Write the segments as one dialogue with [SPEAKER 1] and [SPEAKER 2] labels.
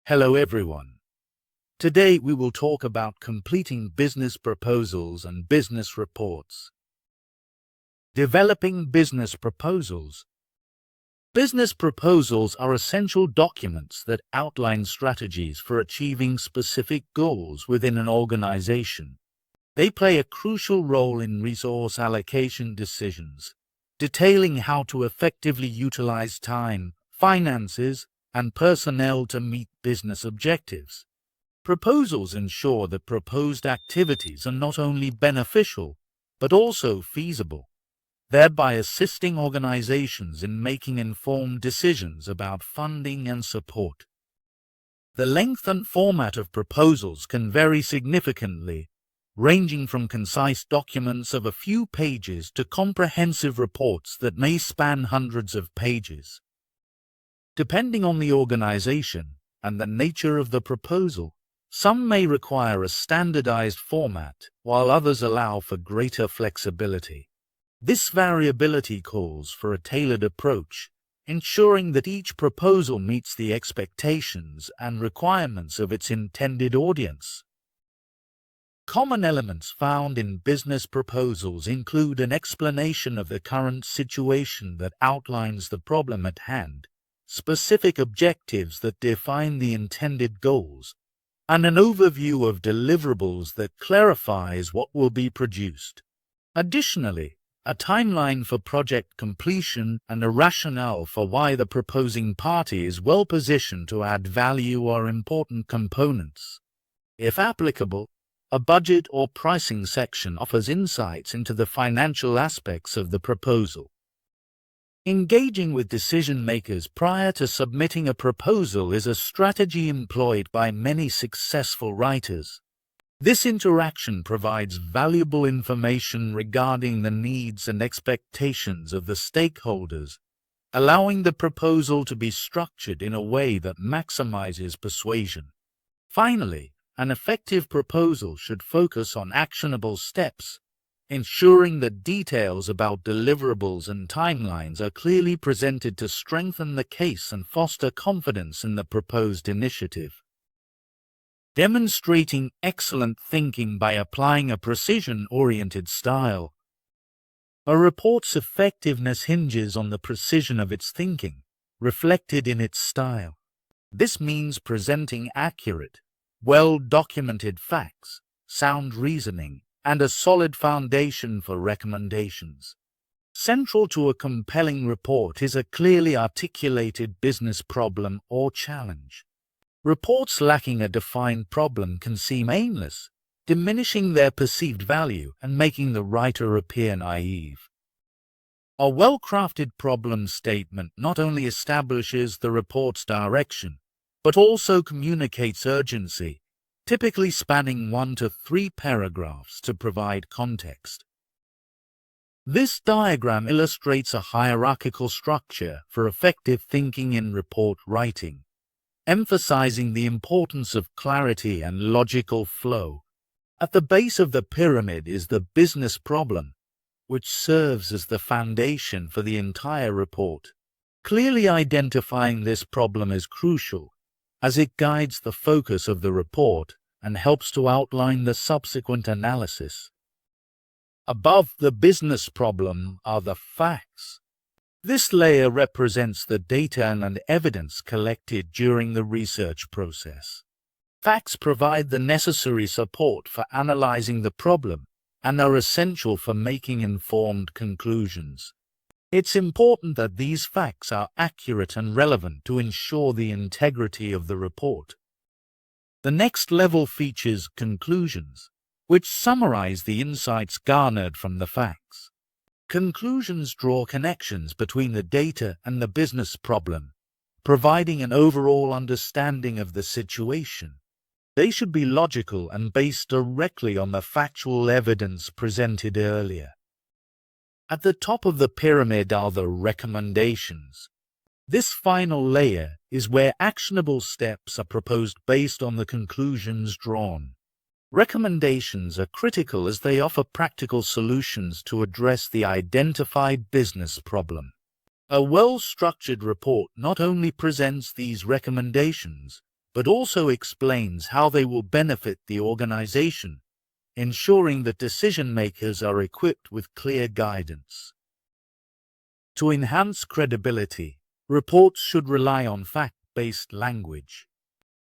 [SPEAKER 1] Hello everyone. Today we will talk about completing business proposals and business reports. Developing business proposals. Business proposals are essential documents that outline strategies for achieving specific goals within an organization. They play a crucial role in resource allocation decisions, detailing how to effectively utilize time, finances, and personnel to meet business objectives. Proposals ensure that proposed activities are not only beneficial, but also feasible, thereby assisting organizations in making informed decisions about funding and support. The length and format of proposals can vary significantly, ranging from concise documents of a few pages to comprehensive reports that may span hundreds of pages. Depending on the organization and the nature of the proposal, some may require a standardized format, while others allow for greater flexibility. This variability calls for a tailored approach, ensuring that each proposal meets the expectations and requirements of its intended audience. Common elements found in business proposals include an explanation of the current situation that outlines the problem at hand, specific objectives that define the intended goals, and an overview of deliverables that clarifies what will be produced. Additionally, a timeline for project completion and a rationale for why the proposing party is well positioned to add value are important components. If applicable, a budget or pricing section offers insights into the financial aspects of the proposal. Engaging with decision-makers prior to submitting a proposal is a strategy employed by many successful writers. This interaction provides valuable information regarding the needs and expectations of the stakeholders, allowing the proposal to be structured in a way that maximizes persuasion. Finally, an effective proposal should focus on actionable steps, ensuring that details about deliverables and timelines are clearly presented to strengthen the case and foster confidence in the proposed initiative. Demonstrating excellent thinking by applying a precision-oriented style. A report's effectiveness hinges on the precision of its thinking, reflected in its style. This means presenting accurate, well-documented facts, sound reasoning, and a solid foundation for recommendations. Central to a compelling report is a clearly articulated business problem or challenge. Reports lacking a defined problem can seem aimless, diminishing their perceived value and making the writer appear naive. A well-crafted problem statement not only establishes the report's direction, but also communicates urgency, typically spanning 1 to 3 paragraphs to provide context. This diagram illustrates a hierarchical structure for effective thinking in report writing, emphasizing the importance of clarity and logical flow. At the base of the pyramid is the business problem, which serves as the foundation for the entire report. Clearly identifying this problem is crucial, as it guides the focus of the report and helps to outline the subsequent analysis. Above the business problem are the facts. This layer represents the data and evidence collected during the research process. Facts provide the necessary support for analyzing the problem and are essential for making informed conclusions. It's important that these facts are accurate and relevant to ensure the integrity of the report. The next level features conclusions, which summarize the insights garnered from the facts. Conclusions draw connections between the data and the business problem, providing an overall understanding of the situation. They should be logical and based directly on the factual evidence presented earlier. At the top of the pyramid are the recommendations. This final layer is where actionable steps are proposed based on the conclusions drawn. Recommendations are critical as they offer practical solutions to address the identified business problem. A well-structured report not only presents these recommendations, but also explains how they will benefit the organization, ensuring that decision-makers are equipped with clear guidance. To enhance credibility, reports should rely on fact-based language.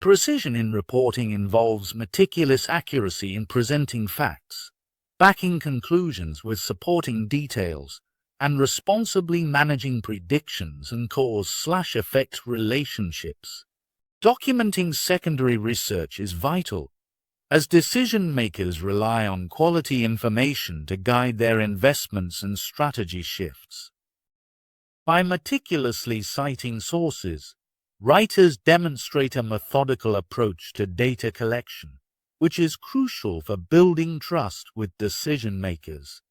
[SPEAKER 1] Precision in reporting involves meticulous accuracy in presenting facts, backing conclusions with supporting details, and responsibly managing predictions and cause/effect relationships. Documenting secondary research is vital, as decision-makers rely on quality information to guide their investments and strategy shifts. By meticulously citing sources, writers demonstrate a methodical approach to data collection, which is crucial for building trust with decision-makers.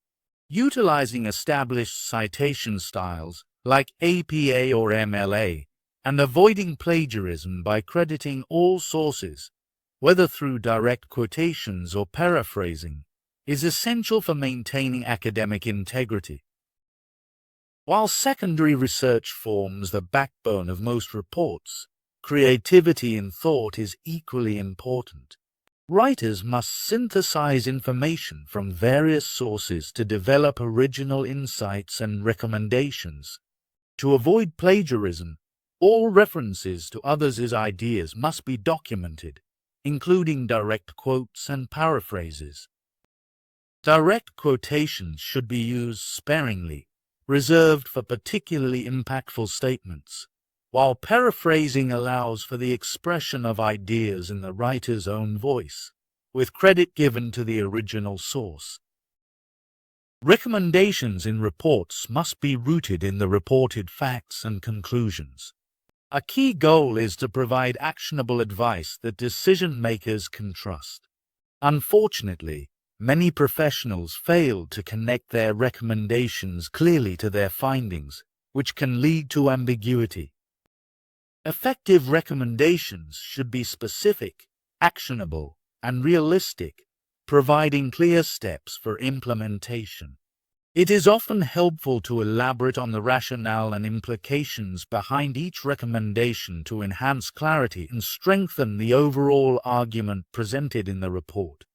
[SPEAKER 1] Utilizing established citation styles like APA or MLA, and avoiding plagiarism by crediting all sources, whether through direct quotations or paraphrasing, is essential for maintaining academic integrity. While secondary research forms the backbone of most reports, creativity in thought is equally important. Writers must synthesize information from various sources to develop original insights and recommendations. To avoid plagiarism, all references to others' ideas must be documented, including direct quotes and paraphrases. Direct quotations should be used sparingly, reserved for particularly impactful statements, while paraphrasing allows for the expression of ideas in the writer's own voice, with credit given to the original source. Recommendations in reports must be rooted in the reported facts and conclusions. A key goal is to provide actionable advice that decision-makers can trust. Unfortunately, many professionals fail to connect their recommendations clearly to their findings, which can lead to ambiguity. Effective recommendations should be specific, actionable, and realistic, providing clear steps for implementation. It is often helpful to elaborate on the rationale and implications behind each recommendation to enhance clarity and strengthen the overall argument presented in the report.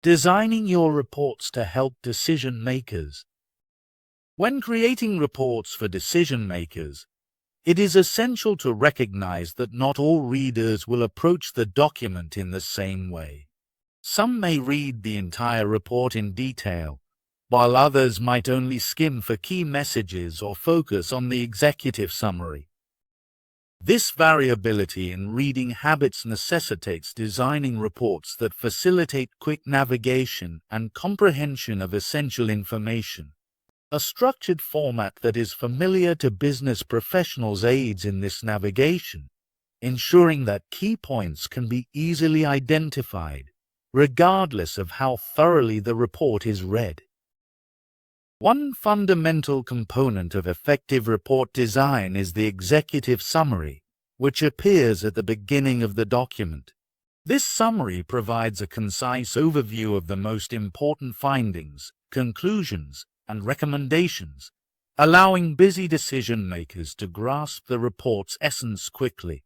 [SPEAKER 1] Designing your reports to help decision-makers. When creating reports for decision-makers, it is essential to recognize that not all readers will approach the document in the same way. Some may read the entire report in detail, while others might only skim for key messages or focus on the executive summary. This variability in reading habits necessitates designing reports that facilitate quick navigation and comprehension of essential information. A structured format that is familiar to business professionals aids in this navigation, ensuring that key points can be easily identified, regardless of how thoroughly the report is read. One fundamental component of effective report design is the executive summary, which appears at the beginning of the document. This summary provides a concise overview of the most important findings, conclusions, and recommendations, allowing busy decision-makers to grasp the report's essence quickly.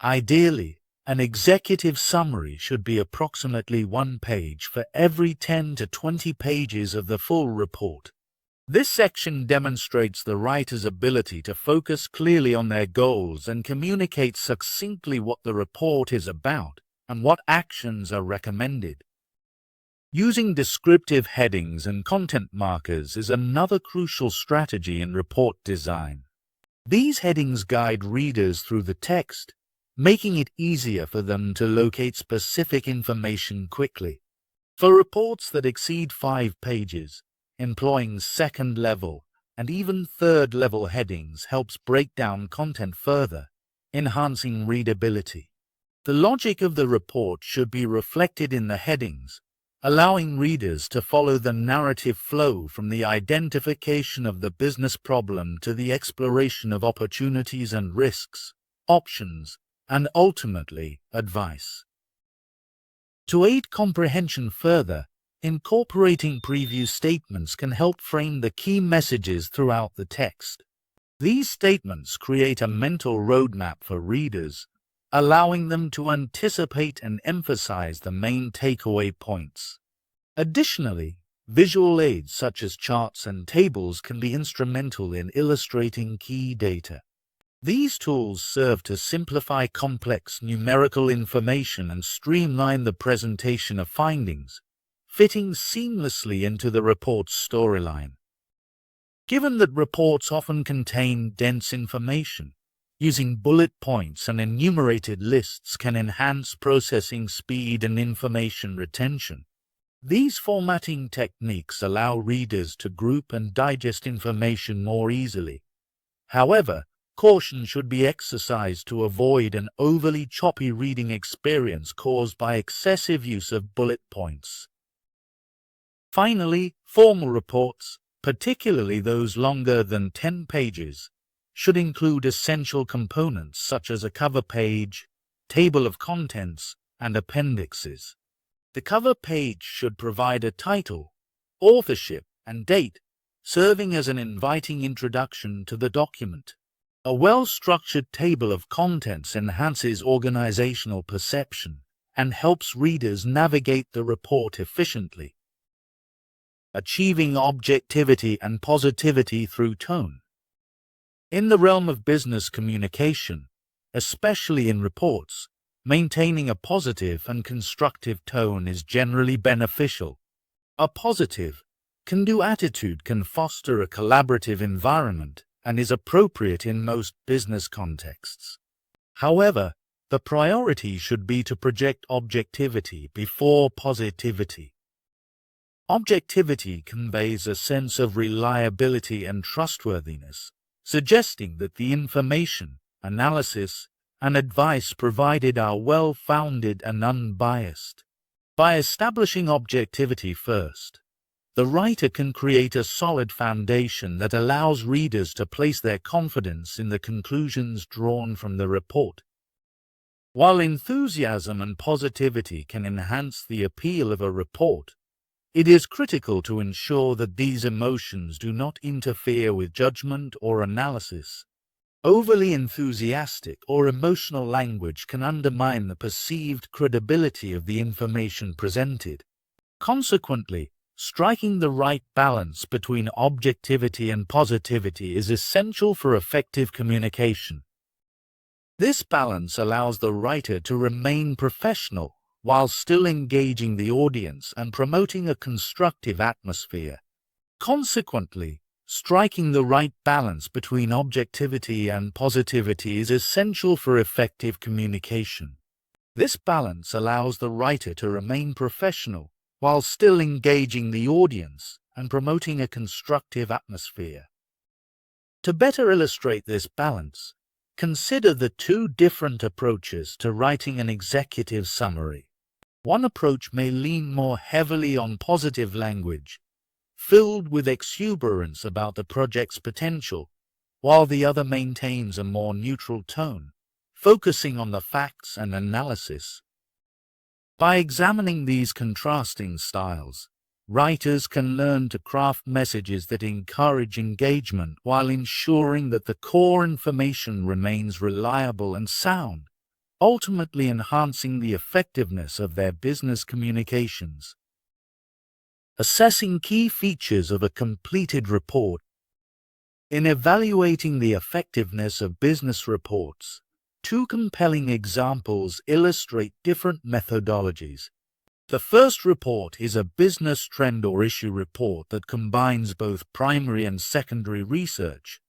[SPEAKER 1] Ideally, an executive summary should be approximately 1 page for every 10 to 20 pages of the full report. This section demonstrates the writer's ability to focus clearly on their goals and communicate succinctly what the report is about and what actions are recommended. Using descriptive headings and content markers is another crucial strategy in report design. These headings guide readers through the text, making it easier for them to locate specific information quickly. For reports that exceed 5 pages, employing second-level and even third-level headings helps break down content further, enhancing readability. The logic of the report should be reflected in the headings, allowing readers to follow the narrative flow from the identification of the business problem to the exploration of opportunities and risks, options, and ultimately, advice. To aid comprehension further, incorporating preview statements can help frame the key messages throughout the text. These statements create a mental roadmap for readers, allowing them to anticipate and emphasize the main takeaway points. Additionally, visual aids such as charts and tables can be instrumental in illustrating key data. These tools serve to simplify complex numerical information and streamline the presentation of findings, fitting seamlessly into the report's storyline. Given that reports often contain dense information, using bullet points and enumerated lists can enhance processing speed and information retention. These formatting techniques allow readers to group and digest information more easily. However, caution should be exercised to avoid an overly choppy reading experience caused by excessive use of bullet points. Finally, formal reports, particularly those longer than 10 pages, should include essential components such as a cover page, table of contents, and appendixes. The cover page should provide a title, authorship, and date, serving as an inviting introduction to the document. A well-structured table of contents enhances organizational perception and helps readers navigate the report efficiently. Achieving objectivity and positivity through tone. In the realm of business communication, especially in reports, maintaining a positive and constructive tone is generally beneficial. A positive, can-do attitude can foster a collaborative environment and is appropriate in most business contexts. However, the priority should be to project objectivity before positivity. Objectivity conveys a sense of reliability and trustworthiness, suggesting that the information, analysis, and advice provided are well-founded and unbiased. By establishing objectivity first, the writer can create a solid foundation that allows readers to place their confidence in the conclusions drawn from the report. While enthusiasm and positivity can enhance the appeal of a report, it is critical to ensure that these emotions do not interfere with judgment or analysis. Overly enthusiastic or emotional language can undermine the perceived credibility of the information presented. Consequently, striking the right balance between objectivity and positivity is essential for effective communication. This balance allows the writer to remain professional while still engaging the audience and promoting a constructive atmosphere. Consequently, striking the right balance between objectivity and positivity is essential for effective communication. This balance allows the writer to remain professional while still engaging the audience and promoting a constructive atmosphere. To better illustrate this balance, consider the two different approaches to writing an executive summary. One approach may lean more heavily on positive language, filled with exuberance about the project's potential, while the other maintains a more neutral tone, focusing on the facts and analysis. By examining these contrasting styles, writers can learn to craft messages that encourage engagement while ensuring that the core information remains reliable and sound, ultimately enhancing the effectiveness of their business communications. Assessing key features of a completed report. In evaluating the effectiveness of business reports, two compelling examples illustrate different methodologies. The first report is a business trend or issue report that combines both primary and secondary research,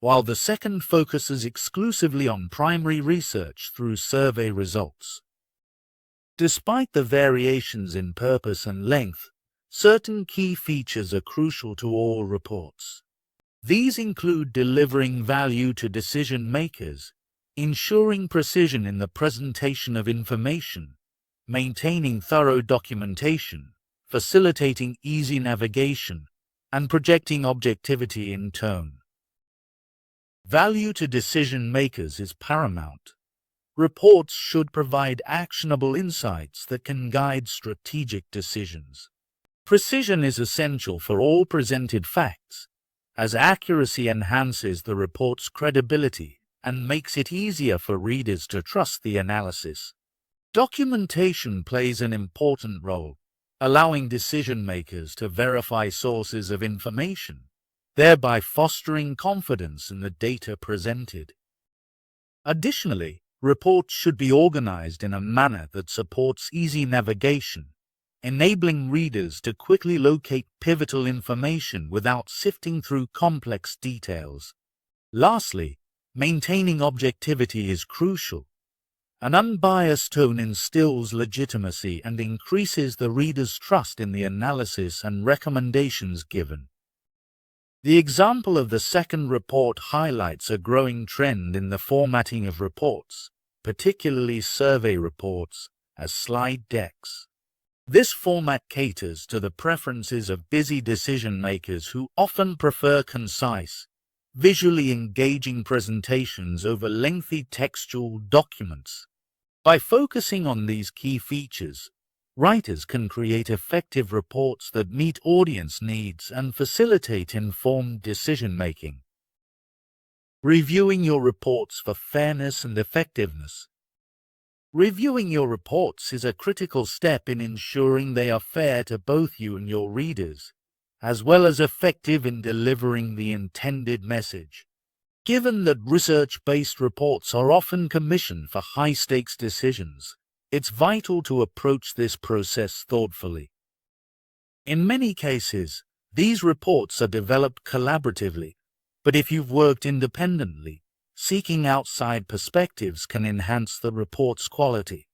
[SPEAKER 1] while the second focuses exclusively on primary research through survey results. Despite the variations in purpose and length, certain key features are crucial to all reports. These include delivering value to decision makers, ensuring precision in the presentation of information, maintaining thorough documentation, facilitating easy navigation, and projecting objectivity in tone. Value to decision makers is paramount. Reports should provide actionable insights that can guide strategic decisions. Precision is essential for all presented facts, as accuracy enhances the report's credibility and makes it easier for readers to trust the analysis. Documentation plays an important role, allowing decision-makers to verify sources of information, thereby fostering confidence in the data presented. Additionally, reports should be organized in a manner that supports easy navigation, enabling readers to quickly locate pivotal information without sifting through complex details. Lastly, maintaining objectivity is crucial. An unbiased tone instills legitimacy and increases the reader's trust in the analysis and recommendations given. The example of the second report highlights a growing trend in the formatting of reports, particularly survey reports, as slide decks. This format caters to the preferences of busy decision-makers who often prefer concise, visually engaging presentations over lengthy textual documents. By focusing on these key features, writers can create effective reports that meet audience needs and facilitate informed decision-making. Reviewing your reports for fairness and effectiveness. Reviewing your reports is a critical step in ensuring they are fair to both you and your readers, as well as effective in delivering the intended message. Given that research-based reports are often commissioned for high-stakes decisions, it's vital to approach this process thoughtfully. In many cases, these reports are developed collaboratively, but if you've worked independently, seeking outside perspectives can enhance the report's quality.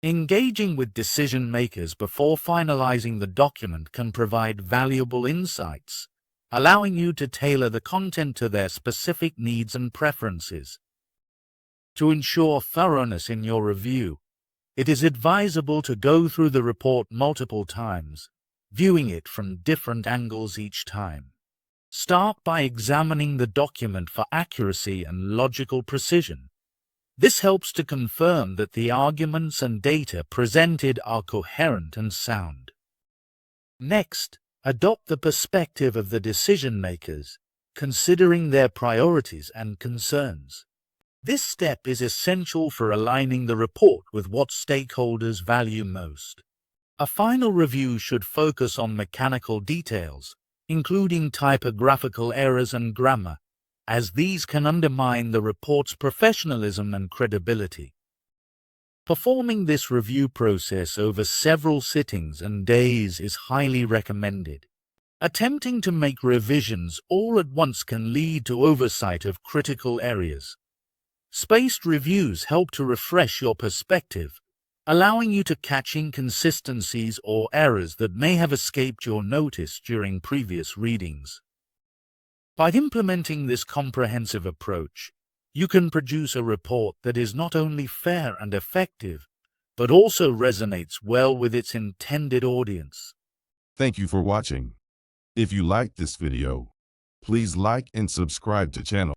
[SPEAKER 1] Engaging with decision-makers before finalizing the document can provide valuable insights, allowing you to tailor the content to their specific needs and preferences. To ensure thoroughness in your review, it is advisable to go through the report multiple times, viewing it from different angles each time. Start by examining the document for accuracy and logical precision. This helps to confirm that the arguments and data presented are coherent and sound. Next, adopt the perspective of the decision-makers, considering their priorities and concerns. This step is essential for aligning the report with what stakeholders value most. A final review should focus on mechanical details, including typographical errors and grammar, as these can undermine the report's professionalism and credibility. Performing this review process over several sittings and days is highly recommended. Attempting to make revisions all at once can lead to oversight of critical areas. Spaced reviews help to refresh your perspective, allowing you to catch inconsistencies or errors that may have escaped your notice during previous readings. By implementing this comprehensive approach, you can produce a report that is not only fair and effective, but also resonates well with its intended audience.
[SPEAKER 2] Thank you for watching. If you liked this video, please like and subscribe to channel.